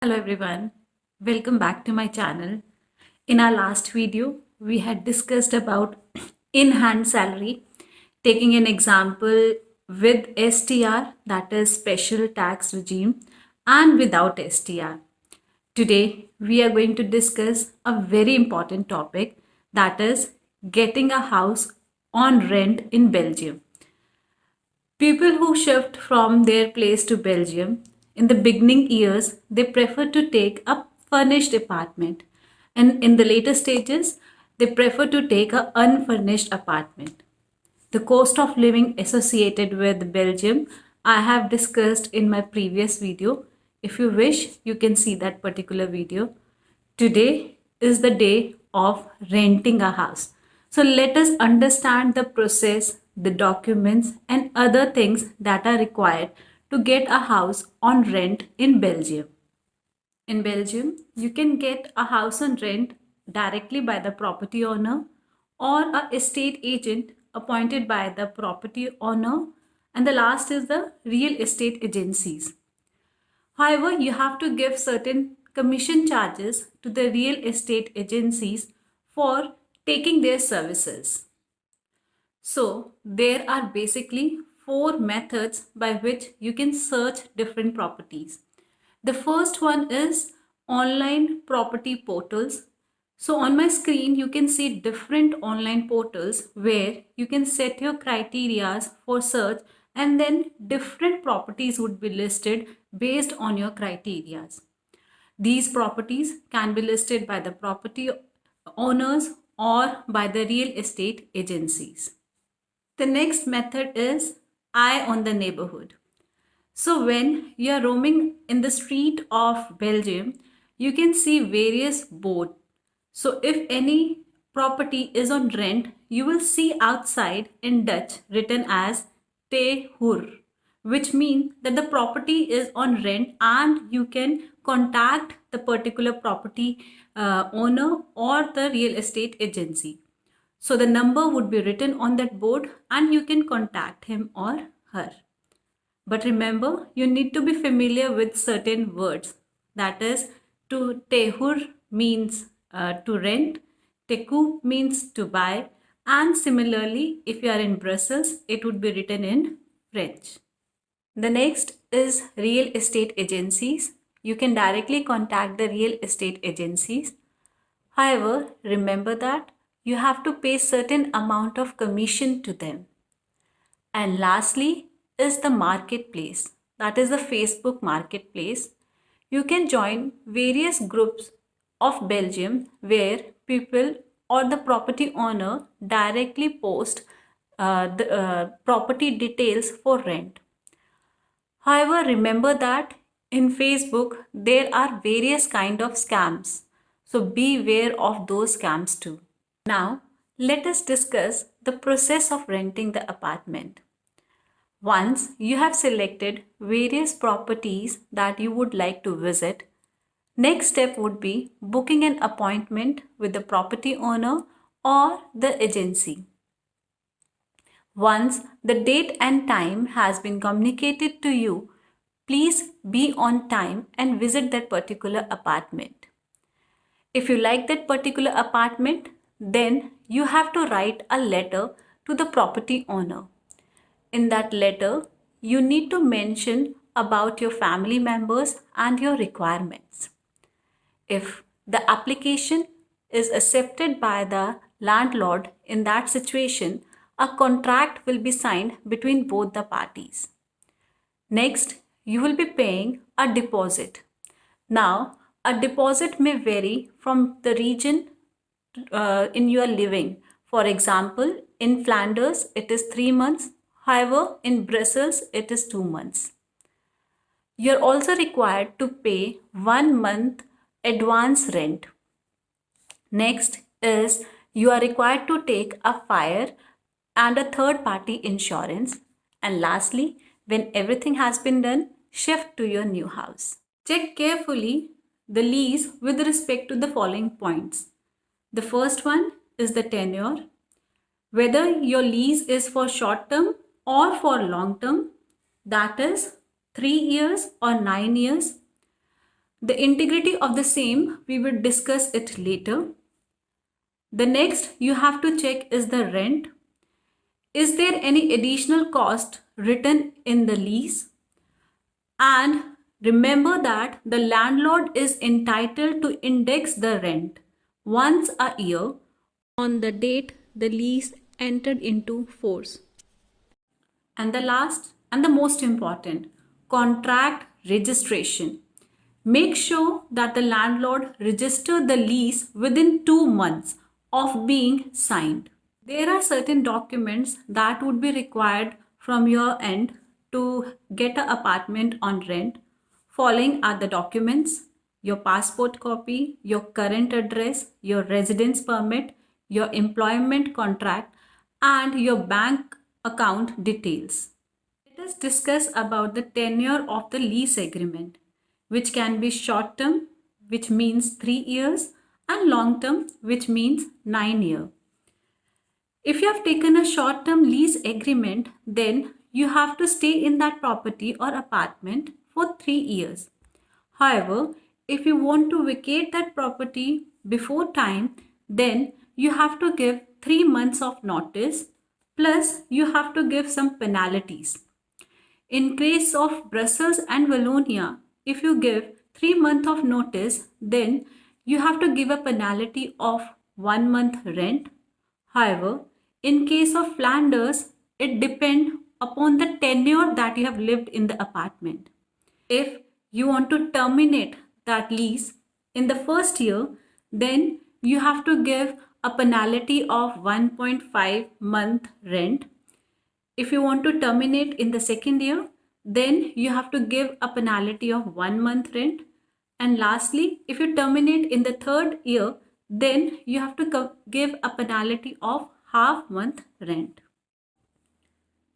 Hello everyone, welcome back to my channel. In our last video, we had discussed about in-hand salary, taking an example with STR, that is special tax regime, and without STR. Today, we are going to discuss a very important topic, that is getting a house on rent in Belgium. People who shift from their place to Belgium in the beginning years, they prefer to take a furnished apartment, and in the later stages, they prefer to take an unfurnished apartment. The cost of living associated with Belgium, I have discussed in my previous video. If you wish, you can see that particular video. Today is the day of renting a house. So let us understand the process, the documents, and other things that are required to get a house on rent in Belgium. In Belgium, you can get a house on rent directly by the property owner or a estate agent appointed by the property owner, and the last is the real estate agencies. However, you have to give certain commission charges to the real estate agencies for taking their services. So, there are basically four methods by which you can search different properties. The first one is online property portals. So, on my screen, you can see different online portals where you can set your criterias for search, and then different properties would be listed based on your criterias. These properties can be listed by the property owners or by the real estate agencies. The next method is eye on the neighborhood. So when you are roaming in the street of Belgium, you can see various boards. So if any property is on rent, you will see outside in Dutch written as te huur, which means that the property is on rent and you can contact the particular property owner or the real estate agency. So the number would be written on that board and you can contact him or her. But remember, you need to be familiar with certain words. That is, to tehur means to rent, teku means to buy, and similarly, if you are in Brussels, it would be written in French. The next is real estate agencies. You can directly contact the real estate agencies. However, remember that you have to pay certain amount of commission to them. And lastly is the marketplace, that is the Facebook marketplace. You can join various groups of Belgium where people or the property owner directly post the property details for rent. However, remember that in Facebook there are various kind of scams. So beware of those scams too. Now, let us discuss the process of renting the apartment. Once you have selected various properties that you would like to visit, next step would be booking an appointment with the property owner or the agency. Once the date and time has been communicated to you, please be on time and visit that particular apartment. If you like that particular apartment, then you have to write a letter to the property owner. In that letter, you need to mention about your family members and your requirements. If the application is accepted by the landlord, in that situation, a contract will be signed between both the parties. Next, you will be paying a deposit. Now, a deposit may vary from the region in your living. For example, in Flanders, it is 3 months. However, in Brussels, it is 2 months. You're also required to pay 1 month advance rent. Next is you are required to take a fire and a third party insurance. And lastly, when everything has been done, shift to your new house. Check carefully the lease with respect to the following points. The first one is the tenure. Whether your lease is for short term or for long term, that is 3 years or 9 years. The integrity of the same, we will discuss it later. The next you have to check is the rent. Is there any additional cost written in the lease? And remember that the landlord is entitled to index the rent once a year on the date the lease entered into force. And the last and the most important, contract registration. Make sure that the landlord register the lease within 2 months of being signed. There are certain documents that would be required from your end to get an apartment on rent. Following are the documents: your passport copy, your current address, your residence permit, your employment contract, and your bank account details. Let us discuss about the tenure of the lease agreement, which can be short term, which means 3 years, and long term, which means 9 years. If you have taken a short term lease agreement, then you have to stay in that property or apartment for 3 years. However, if you want to vacate that property before time, then you have to give 3 months of notice, plus you have to give some penalties. In case of Brussels and Wallonia, if you give 3 months of notice, then you have to give a penalty of 1 month rent. However, in case of Flanders, it depends upon the tenure that you have lived in the apartment. If you want to terminate that lease in the first year, then you have to give a penalty of 1.5 month rent. If you want to terminate in the second year, then you have to give a penalty of 1 month rent. And lastly, if you terminate in the third year, then you have to give a penalty of half month rent.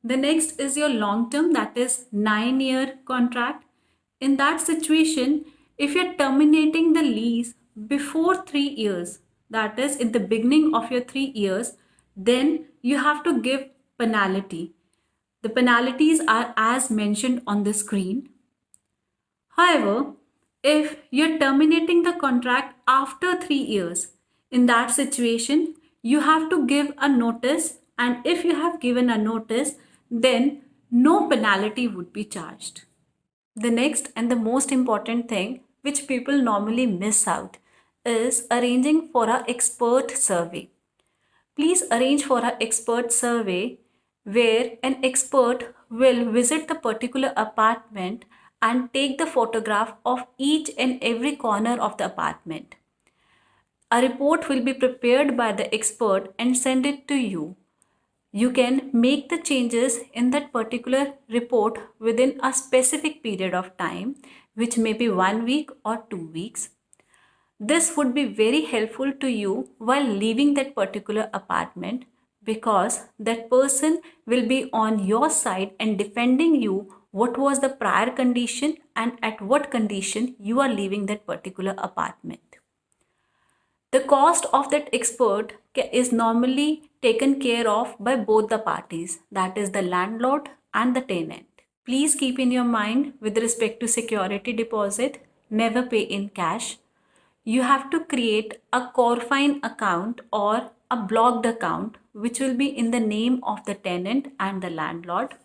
The next is your long term, that is 9-year contract. In that situation, if you're terminating the lease before 3 years, that is in the beginning of your 3 years, then you have to give penalty. The penalties are as mentioned on the screen. However, if you're terminating the contract after 3 years, in that situation, you have to give a notice, and if you have given a notice, then no penalty would be charged. The next and the most important thing which people normally miss out is arranging for an expert survey. Please arrange for an expert survey where an expert will visit the particular apartment and take the photograph of each and every corner of the apartment. A report will be prepared by the expert and send it to you. You can make the changes in that particular report within a specific period of time, which may be 1 week or 2 weeks. This would be very helpful to you while leaving that particular apartment, because that person will be on your side and defending you what was the prior condition and at what condition you are leaving that particular apartment. The cost of that expert is normally taken care of by both the parties, that is the landlord and the tenant. Please keep in your mind with respect to security deposit, never pay in cash. You have to create a Corfine account or a blocked account which will be in the name of the tenant and the landlord.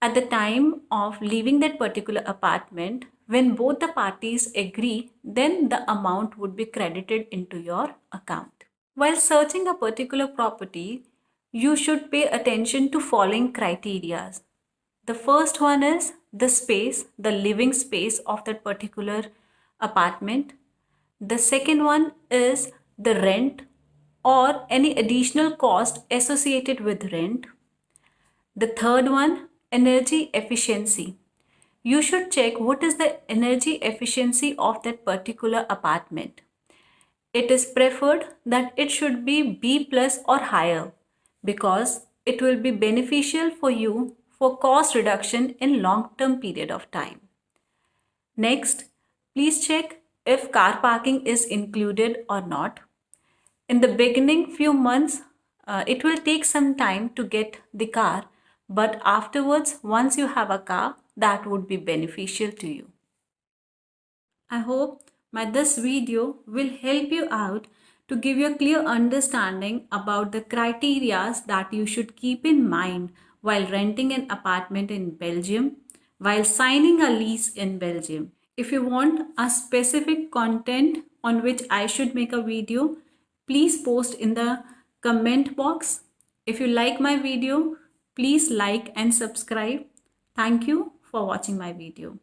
At the time of leaving that particular apartment, when both the parties agree, then the amount would be credited into your account. While searching a particular property, you should pay attention to following criteria. The first one is the space, the living space of that particular apartment. The second one is the rent or any additional cost associated with rent. The third one, energy efficiency. You should check what is the energy efficiency of that particular apartment. It is preferred that it should be B plus or higher, because it will be beneficial for you for cost reduction in long term period of time. Next, please check if car parking is included or not. In the beginning few months, it will take some time to get the car, but afterwards, once you have a car, that would be beneficial to you. I hope this video will help you out to give you a clear understanding about the criteria that you should keep in mind while renting an apartment in Belgium, while signing a lease in Belgium. If you want a specific content on which I should make a video, please post in the comment box. If you like my video, please like and subscribe. Thank you for watching my video.